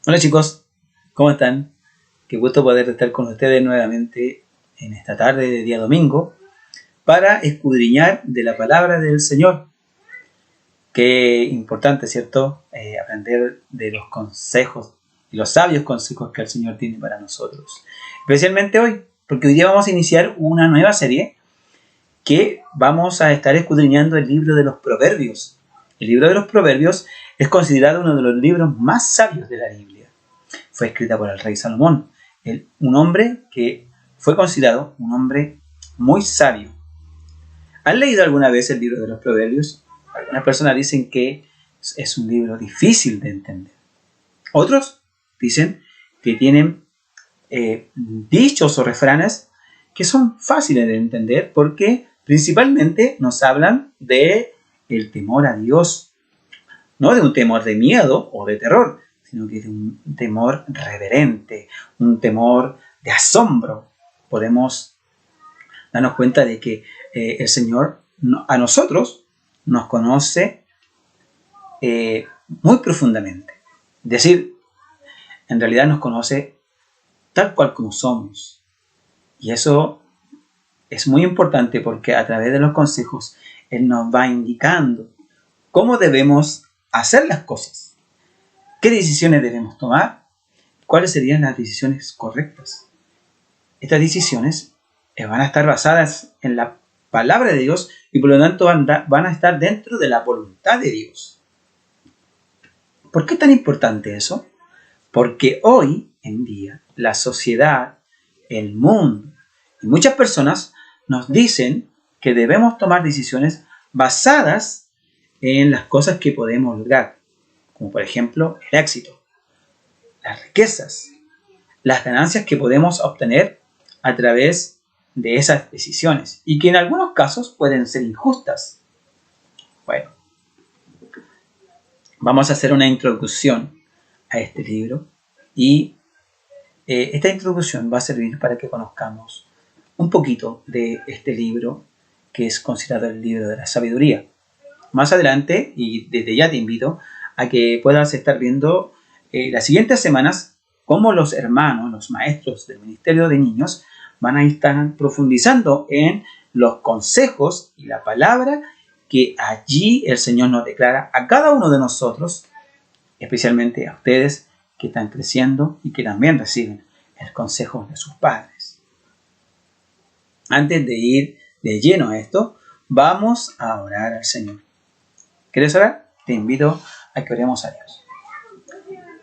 Hola chicos, ¿cómo están? Qué gusto poder estar con ustedes nuevamente en esta tarde de día domingo para escudriñar de la palabra del Señor. Qué importante, ¿cierto? Aprender de los consejos y los sabios consejos que el Señor tiene para nosotros. Especialmente hoy, porque hoy día vamos a iniciar una nueva serie que vamos a estar escudriñando el libro de los Proverbios. El libro de los Proverbios es considerado uno de los libros más sabios de la Biblia. Fue escrita por el rey Salomón, un hombre que fue considerado un hombre muy sabio. ¿Han leído alguna vez el libro de los Proverbios? Algunas personas dicen que es un libro difícil de entender. Otros dicen que tienen dichos o refranes que son fáciles de entender porque principalmente nos hablan de el temor a Dios, no de un temor de miedo o de terror, sino que de un temor reverente, un temor de asombro. Podemos darnos cuenta de que el Señor a nosotros nos conoce muy profundamente. Es decir, en realidad nos conoce tal cual como somos. Y eso es muy importante porque a través de los consejos Él nos va indicando cómo debemos hacer las cosas, qué decisiones debemos tomar, cuáles serían las decisiones correctas. Estas decisiones van a estar basadas en la palabra de Dios y por lo tanto van a estar dentro de la voluntad de Dios. ¿Por qué es tan importante eso? Porque hoy en día la sociedad, el mundo y muchas personas nos dicen que debemos tomar decisiones basadas en las cosas que podemos lograr, como por ejemplo el éxito, las riquezas, las ganancias que podemos obtener a través de esas decisiones y que en algunos casos pueden ser injustas. Bueno, vamos a hacer una introducción a este libro y esta introducción va a servir para que conozcamos un poquito de este libro que es considerado el libro de la sabiduría. Más adelante, y desde ya te invito a que puedas estar viendo las siguientes semanas cómo los hermanos, los maestros del Ministerio de Niños van a estar profundizando en los consejos y la palabra que allí el Señor nos declara a cada uno de nosotros, especialmente a ustedes que están creciendo y que también reciben el consejo de sus padres. Antes de ir de lleno a esto, vamos a orar al Señor. ¿Quieres orar? Te invito a que oremos a Dios.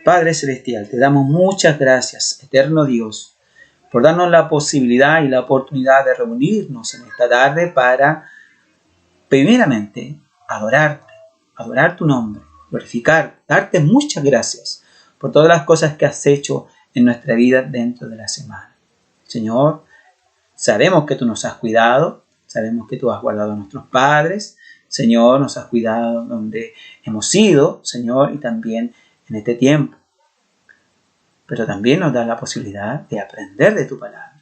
Padre Celestial, te damos muchas gracias, eterno Dios, por darnos la posibilidad y la oportunidad de reunirnos en esta tarde para, primeramente, adorarte, adorar tu nombre, glorificar, darte muchas gracias por todas las cosas que has hecho en nuestra vida dentro de la semana. Señor, sabemos que tú nos has cuidado, sabemos que tú has guardado a nuestros padres, Señor, nos has cuidado donde hemos ido, Señor, y también en este tiempo. Pero también nos da la posibilidad de aprender de tu palabra.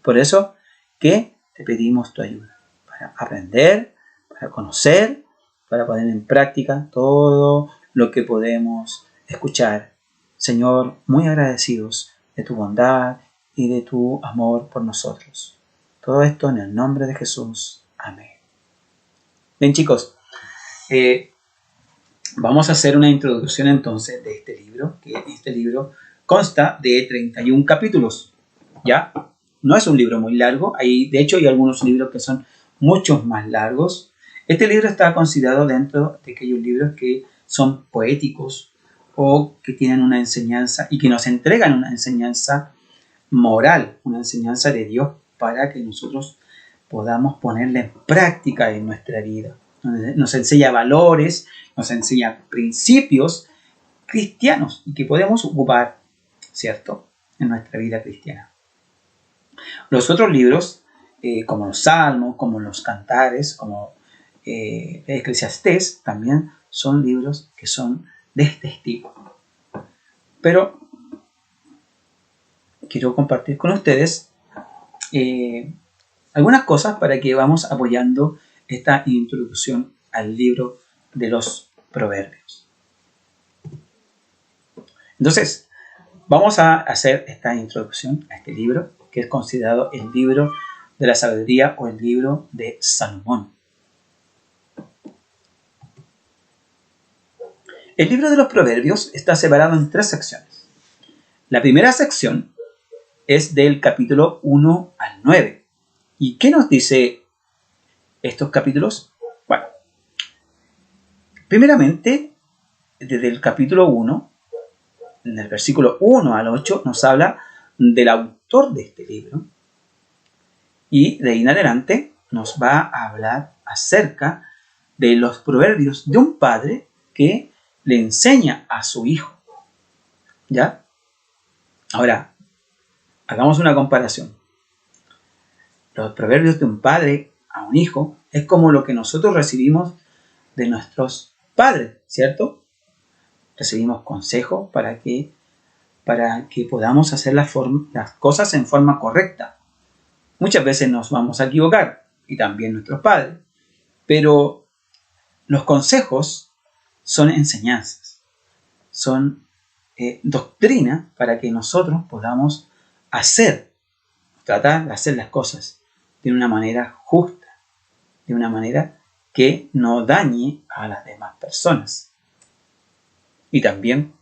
Por eso que te pedimos tu ayuda para aprender, para conocer, para poner en práctica todo lo que podemos escuchar. Señor, muy agradecidos de tu bondad y de tu amor por nosotros. Todo esto en el nombre de Jesús. Amén. Bien, chicos, vamos a hacer una introducción entonces de este libro, que este libro consta de 31 capítulos, ¿ya? No es un libro muy largo, de hecho hay algunos libros que son muchos más largos. Este libro está considerado dentro de aquellos libros que son poéticos o que tienen una enseñanza y que nos entregan una enseñanza moral, una enseñanza de Dios para que nosotros podamos ponerla en práctica en nuestra vida. Nos enseña valores, nos enseña principios cristianos y que podemos ocupar, ¿cierto?, en nuestra vida cristiana. Los otros libros, como los Salmos, como los Cantares, como Eclesiastés, también son libros que son de este estilo. Pero quiero compartir con ustedes algunas cosas para que vamos apoyando esta introducción al libro de los Proverbios. Entonces, Vamos a hacer esta introducción a este libro, que es considerado el libro de la sabiduría o el libro de Salomón. El libro de los Proverbios está separado en 3 secciones. La primera sección es del capítulo 1 al 9. ¿Y qué nos dice estos capítulos? Bueno, primeramente, desde el capítulo 1, en el versículo 1 al 8, nos habla del autor de este libro. Y de ahí en adelante nos va a hablar acerca de los proverbios de un padre que le enseña a su hijo. ¿Ya? Ahora, hagamos una comparación. Los proverbios de un padre a un hijo es como lo que nosotros recibimos de nuestros padres, ¿cierto? Recibimos consejos para que podamos hacer las cosas en forma correcta. Muchas veces nos vamos a equivocar, y también nuestros padres, pero los consejos son enseñanzas, son doctrina para que nosotros podamos tratar de hacer las cosas de una manera justa, de una manera que no dañe a las demás personas. Y también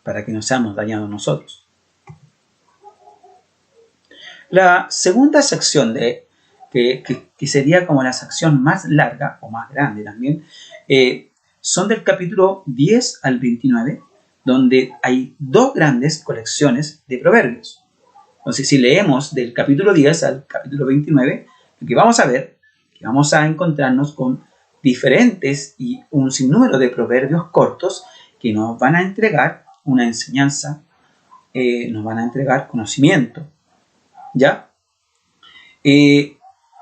para que no seamos dañados nosotros. La segunda sección, que sería como la sección más larga o más grande también, son del capítulo 10 al 29, donde hay 2 grandes colecciones de proverbios. Entonces, si leemos del capítulo 10 al capítulo 29, lo que vamos a ver, que vamos a encontrarnos con diferentes y un sinnúmero de proverbios cortos que nos van a entregar una enseñanza, nos van a entregar conocimiento. ¿Ya?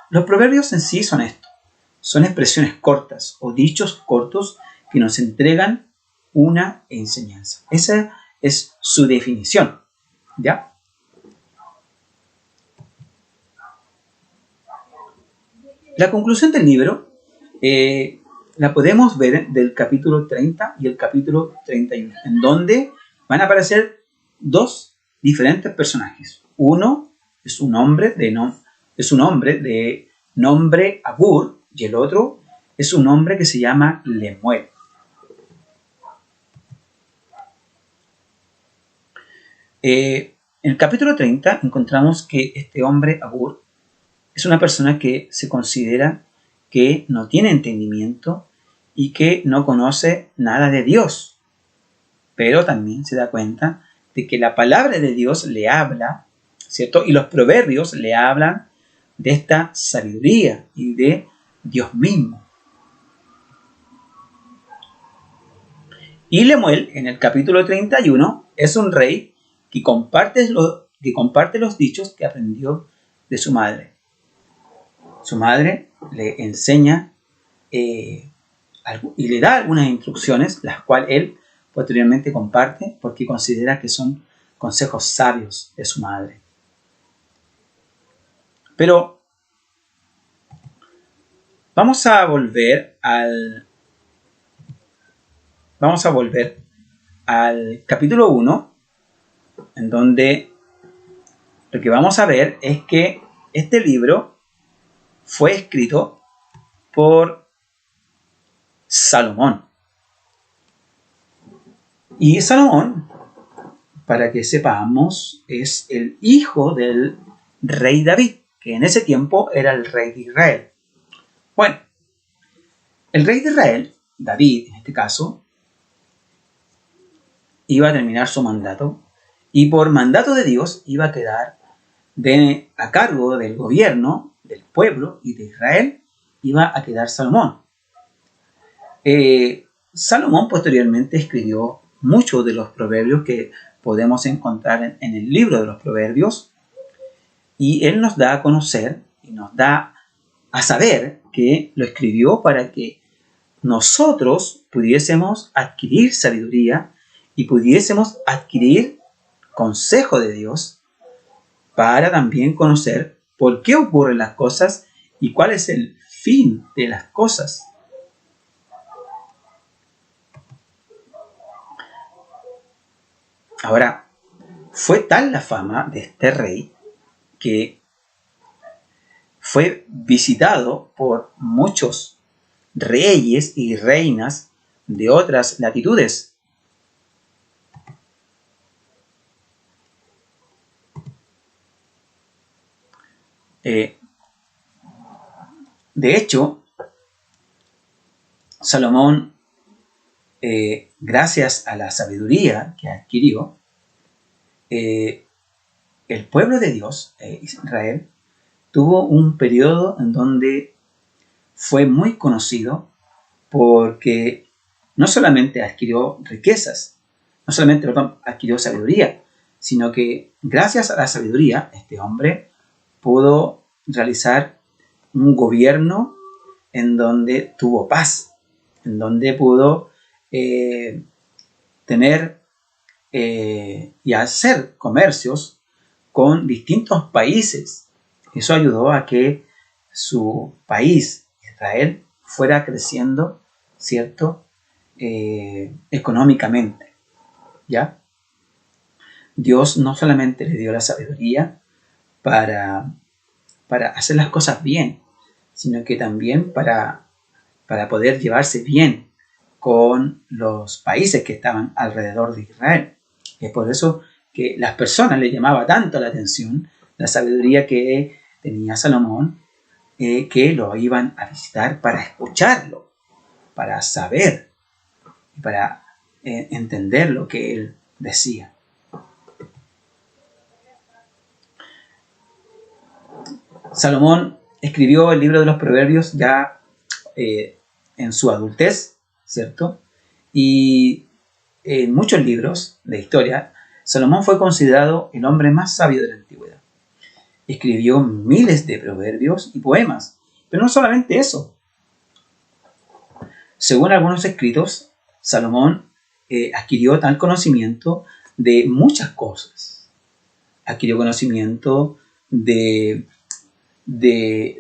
Los proverbios en sí son esto. Son expresiones cortas o dichos cortos que nos entregan una enseñanza. Esa es su definición. ¿Ya? La conclusión del libro la podemos ver del capítulo 30 y el capítulo 31, en donde van a aparecer 2 diferentes personajes. Uno es un hombre de nombre Agur, y el otro es un hombre que se llama Lemuel. En el capítulo 30 encontramos que este hombre Agur es una persona que se considera que no tiene entendimiento y que no conoce nada de Dios, pero también se da cuenta de que la palabra de Dios le habla, ¿cierto? Y los proverbios le hablan de esta sabiduría y de Dios mismo. Y Lemuel, en el capítulo 31, es un rey que comparte los dichos que aprendió de su madre. Su madre le enseña y le da algunas instrucciones, las cuales él posteriormente comparte porque considera que son consejos sabios de su madre. Pero vamos a volver al capítulo 1, en donde lo que vamos a ver es que este libro fue escrito por Salomón. Y Salomón, para que sepamos, es el hijo del rey David, que en ese tiempo era el rey de Israel. Bueno, el rey de Israel, David en este caso, iba a terminar su mandato y por mandato de Dios iba a quedar a cargo del gobierno, del pueblo y de Israel, iba a quedar Salomón. Salomón posteriormente escribió muchos de los proverbios que podemos encontrar en el libro de los proverbios, y él nos da a conocer y nos da a saber que lo escribió para que nosotros pudiésemos adquirir sabiduría y pudiésemos adquirir consejo de Dios para también conocer por qué ocurren las cosas y cuál es el fin de las cosas. Ahora, fue tal la fama de este rey que fue visitado por muchos reyes y reinas de otras latitudes. De hecho, Salomón, gracias a la sabiduría que adquirió, el pueblo de Dios, Israel, tuvo un periodo en donde fue muy conocido porque no solamente adquirió riquezas, no solamente adquirió sabiduría, sino que gracias a la sabiduría este hombre pudo realizar un gobierno en donde tuvo paz, en donde pudo tener y hacer comercios con distintos países. Eso ayudó a que su país, Israel, fuera creciendo, ¿cierto? Económicamente, ¿ya? Dios no solamente le dio la sabiduría para hacer las cosas bien, sino que también para poder llevarse bien con los países que estaban alrededor de Israel. Es por eso que las personas le llamaba tanto la atención la sabiduría que tenía Salomón, que lo iban a visitar para escucharlo, para saber y para entender lo que él decía. Salomón escribió el libro de los Proverbios ya en su adultez, ¿cierto? Y en muchos libros de historia, Salomón fue considerado el hombre más sabio de la antigüedad. Escribió miles de proverbios y poemas, pero no solamente eso. Según algunos escritos, Salomón adquirió tal conocimiento de muchas cosas. Adquirió conocimiento de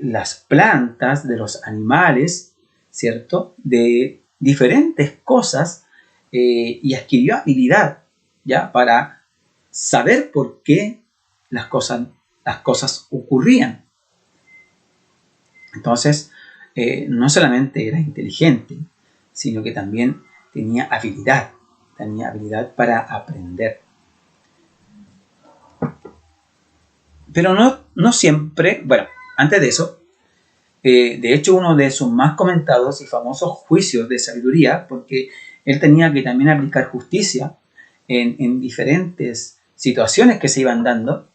las plantas, de los animales, ¿cierto? De diferentes cosas y adquirió habilidad, ¿ya? Para saber por qué las cosas ocurrían. Entonces, no solamente era inteligente, sino que también tenía habilidad para aprender. Pero no siempre, bueno, antes de eso, de hecho uno de sus más comentados y famosos juicios de sabiduría, porque él tenía que también aplicar justicia en diferentes situaciones que se iban dando.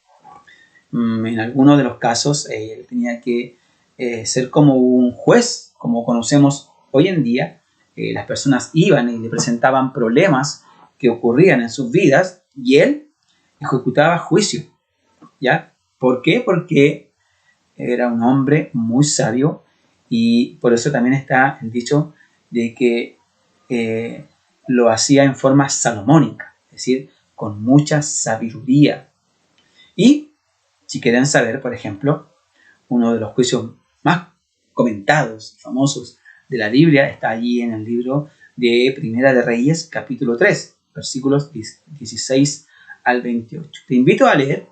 En algunos de los casos él tenía que ser como un juez, como conocemos hoy en día. Las personas iban y le presentaban problemas que ocurrían en sus vidas y él ejecutaba juicio, ¿ya? ¿Por qué? Porque era un hombre muy sabio y por eso también está el dicho de que lo hacía en forma salomónica, es decir, con mucha sabiduría. Y si quieren saber, por ejemplo, uno de los juicios más comentados y famosos de la Biblia está allí en el libro de Primera de Reyes, capítulo 3, versículos 16 al 28. Te invito a leer,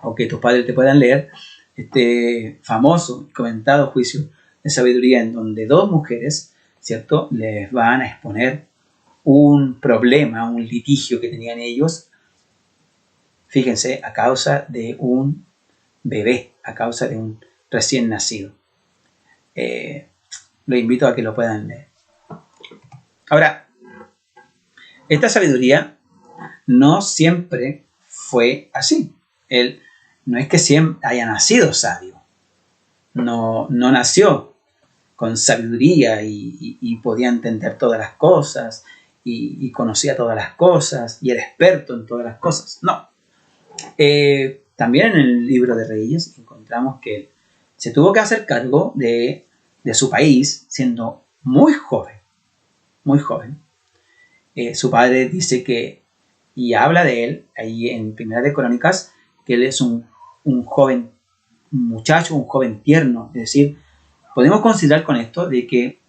o que tus padres te puedan leer, este famoso y comentado juicio de sabiduría en donde dos mujeres, ¿cierto?, les van a exponer un problema, un litigio que tenían ellos, fíjense, a causa de un bebé, a causa de un recién nacido. Lo invito a que lo puedan leer. Ahora, esta sabiduría no siempre fue así. Él no es que siempre haya nacido sabio. No nació con sabiduría y podía entender todas las cosas y conocía todas las cosas y era experto en todas las cosas. No. También en el libro de Reyes encontramos que él se tuvo que hacer cargo de su país siendo muy joven. Muy joven. Su padre dice que, y habla de él ahí en Primera de Crónicas, que él es un joven muchacho, un joven tierno. Es decir, podemos considerar con esto de que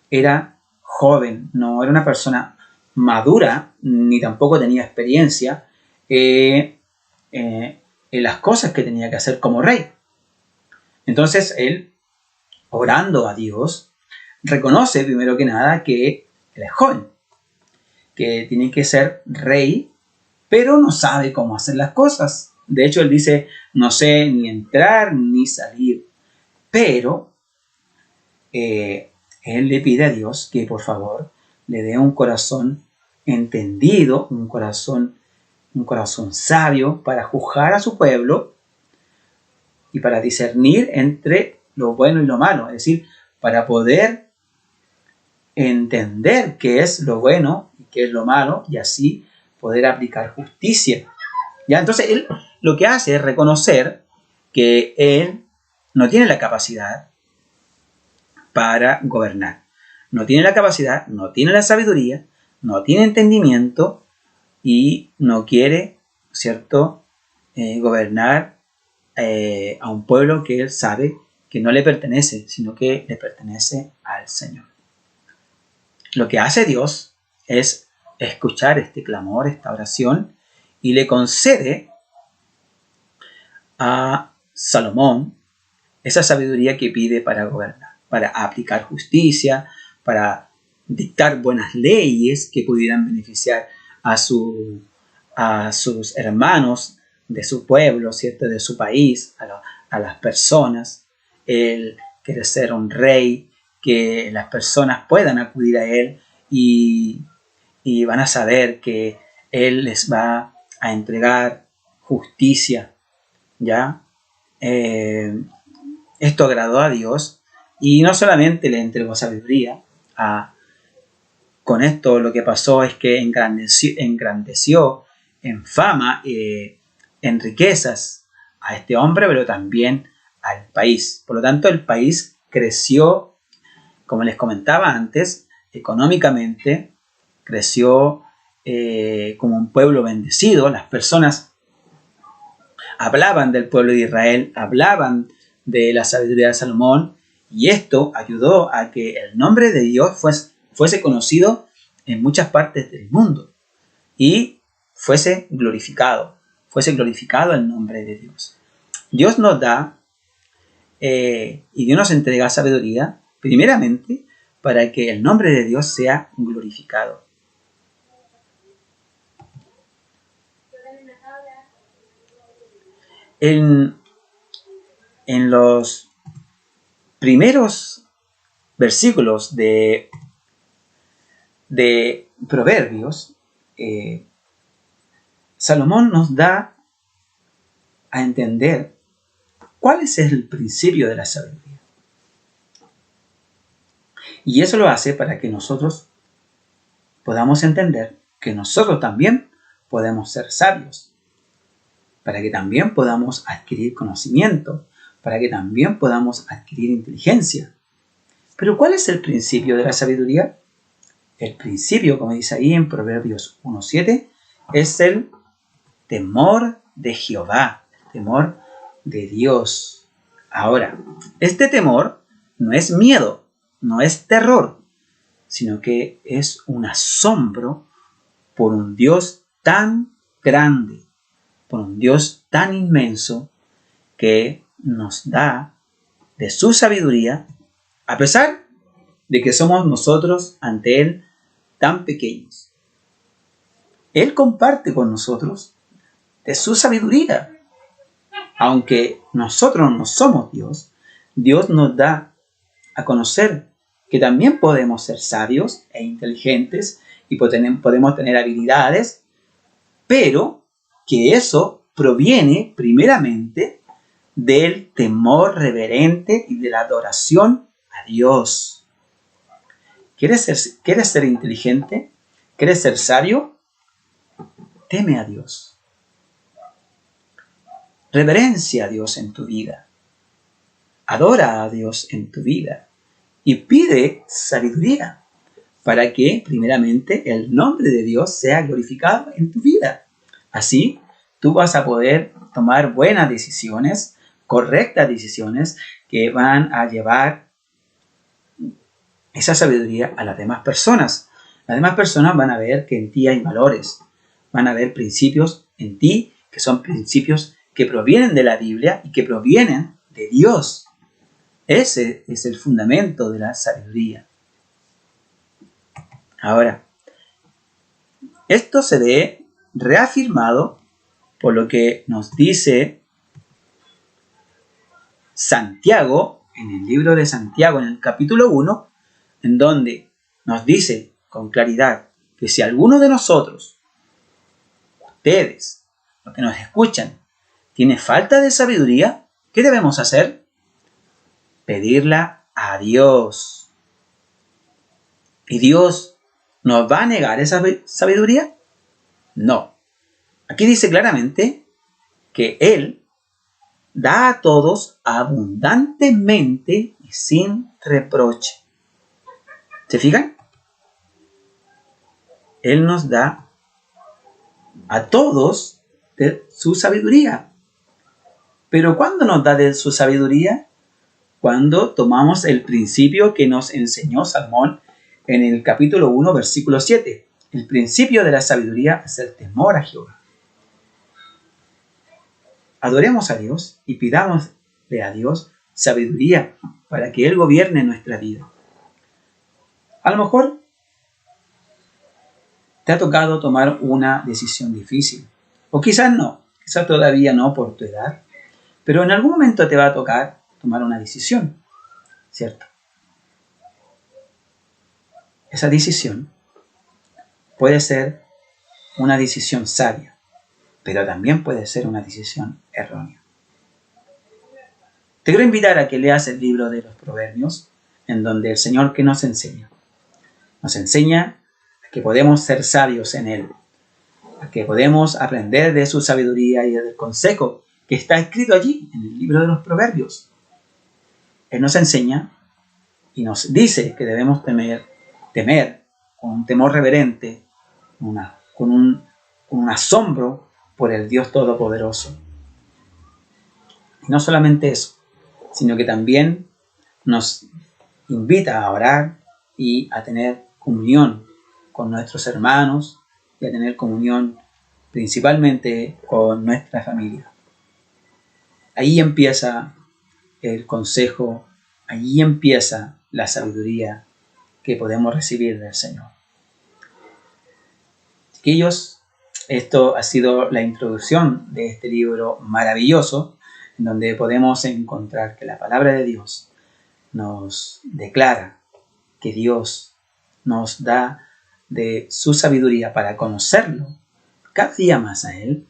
era joven, no era una persona madura, ni tampoco tenía experiencia en las cosas que tenía que hacer como rey. Entonces él, orando a Dios, reconoce primero que nada que él es joven, que tiene que ser rey, pero no sabe cómo hacer las cosas. De hecho, él dice, no sé ni entrar ni salir, pero él le pide a Dios que por favor le dé un corazón entendido, un corazón sabio para juzgar a su pueblo y para discernir entre lo bueno y lo malo, es decir, para poder entender qué es lo bueno y qué es lo malo y así poder aplicar justicia. ¿Ya? Entonces él lo que hace es reconocer que él no tiene la capacidad para gobernar. No tiene la capacidad, no tiene la sabiduría, no tiene entendimiento y no quiere, ¿cierto?, gobernar a un pueblo que él sabe que no le pertenece, sino que le pertenece al Señor. Lo que hace Dios es escuchar este clamor, esta oración, y le concede a Salomón esa sabiduría que pide para gobernar, para aplicar justicia, para dictar buenas leyes que pudieran beneficiar a sus hermanos de su pueblo, ¿cierto?, de su país, a las personas. Él quiere ser un rey, que las personas puedan acudir a él y van a saber que él les va a entregar justicia, ¿ya? Esto agradó a Dios y no solamente le entregó sabiduría, con esto lo que pasó es que engrandeció en fama, en riquezas a este hombre, pero también al país. Por lo tanto, el país creció, como les comentaba antes, económicamente, creció como un pueblo bendecido. Las personas hablaban del pueblo de Israel, hablaban de la sabiduría de Salomón, y esto ayudó a que el nombre de Dios fuese conocido en muchas partes del mundo y fuese glorificado el nombre de Dios. Dios nos da y Dios nos entrega sabiduría primeramente para que el nombre de Dios sea glorificado. En los primeros versículos de Proverbios, Salomón nos da a entender cuál es el principio de la sabiduría. Y eso lo hace para que nosotros podamos entender que nosotros también podemos ser sabios, para que también podamos adquirir conocimiento, para que también podamos adquirir inteligencia. Pero ¿cuál es el principio de la sabiduría? El principio, como dice ahí en Proverbios 1:7, es el temor de Jehová, el temor de Dios. Ahora, este temor no es miedo, no es terror, sino que es un asombro por un Dios tan grande, por un Dios tan inmenso que nos da de su sabiduría, a pesar de que somos nosotros ante Él tan pequeños. Él comparte con nosotros de su sabiduría. Aunque nosotros no somos Dios, Dios nos da a conocer que también podemos ser sabios e inteligentes y podemos tener habilidades, pero que eso proviene primeramente del temor reverente y de la adoración a Dios. ¿Quieres ser inteligente? ¿Quieres ser sabio? Teme a Dios. Reverencia a Dios en tu vida. Adora a Dios en tu vida. Y pide sabiduría para que, primeramente, el nombre de Dios sea glorificado en tu vida. Así, tú vas a poder tomar buenas decisiones, correctas decisiones, que van a llevar esa sabiduría a las demás personas. Las demás personas van a ver que en ti hay valores, van a ver principios en ti, que son principios que provienen de la Biblia y que provienen de Dios. Ese es el fundamento de la sabiduría. Ahora, esto se ve reafirmado por lo que nos dice Santiago, en el libro de Santiago, en el capítulo 1, en donde nos dice con claridad que si alguno de nosotros, ustedes, los que nos escuchan, tiene falta de sabiduría, ¿qué debemos hacer? Pedirla a Dios. ¿Y Dios nos va a negar esa sabiduría? No. Aquí dice claramente que Él da a todos abundantemente y sin reproche. ¿Se fijan? Él nos da a todos de su sabiduría. Pero ¿cuándo nos da de su sabiduría? Cuando tomamos el principio que nos enseñó Salomón en el capítulo 1, versículo 7. El principio de la sabiduría es el temor a Jehová. Adoremos a Dios y pidámosle a Dios sabiduría para que Él gobierne nuestra vida. A lo mejor te ha tocado tomar una decisión difícil. O quizás no, quizás todavía no por tu edad. Pero en algún momento te va a tocar tomar una decisión, ¿cierto? Esa decisión puede ser una decisión sabia, pero también puede ser una decisión errónea. Te quiero invitar a que leas el libro de los Proverbios, en donde el Señor que nos enseña a que podemos ser sabios en Él, a que podemos aprender de su sabiduría y del consejo que está escrito allí en el libro de los Proverbios. Él nos enseña y nos dice que debemos temer con un temor reverente, con un asombro por el Dios Todopoderoso. Y no solamente eso, sino que también nos invita a orar y a tener comunión con nuestros hermanos y a tener comunión principalmente con nuestra familia. Ahí empieza el consejo, allí empieza la sabiduría que podemos recibir del Señor. Chiquillos, esto ha sido la introducción de este libro maravilloso, en donde podemos encontrar que la palabra de Dios nos declara que Dios nos da de su sabiduría para conocerlo cada día más a Él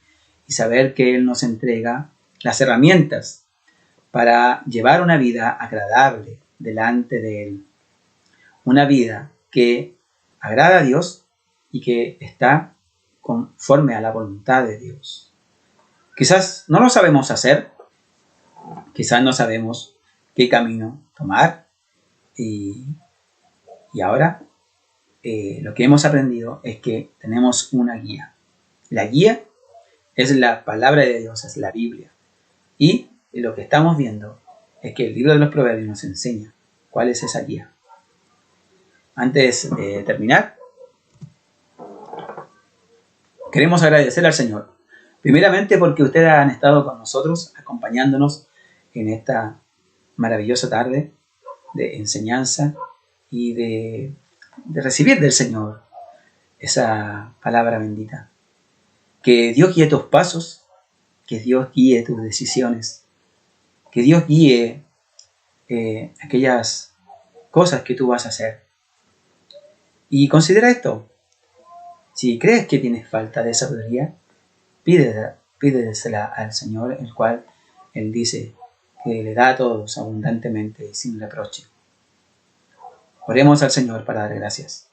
y saber que Él nos entrega las herramientas para llevar una vida agradable delante de Él. Una vida que agrada a Dios y que está conforme a la voluntad de Dios. Quizás no lo sabemos hacer, quizás no sabemos qué camino tomar y ahora lo que hemos aprendido es que tenemos una guía. La guía es la palabra de Dios, es la Biblia. Y lo que estamos viendo es que el libro de los Proverbios nos enseña cuál es esa guía. Antes de terminar, queremos agradecer al Señor. Primeramente porque ustedes han estado con nosotros, acompañándonos en esta maravillosa tarde de enseñanza y de recibir del Señor esa palabra bendita. Que Dios guíe tus pasos, que Dios guíe tus decisiones, que Dios guíe aquellas cosas que tú vas a hacer. Y considera esto: si crees que tienes falta de sabiduría, pídesela al Señor, el cual Él dice que le da a todos abundantemente y sin reproche. Oremos al Señor para dar gracias.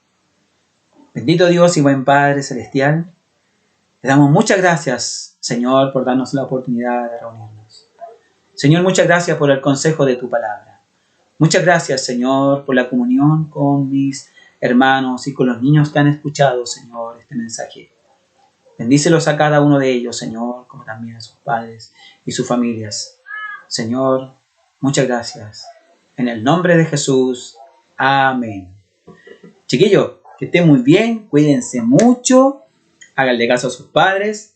Bendito Dios y buen Padre Celestial, te damos muchas gracias, Señor, por darnos la oportunidad de reunirnos. Señor, muchas gracias por el consejo de tu palabra. Muchas gracias, Señor, por la comunión con mis hermanos y con los niños que han escuchado, Señor, este mensaje. Bendícelos a cada uno de ellos, Señor, como también a sus padres y sus familias. Señor, muchas gracias. En el nombre de Jesús, amén. Chiquillos, que estén muy bien, cuídense mucho, háganle caso a sus padres,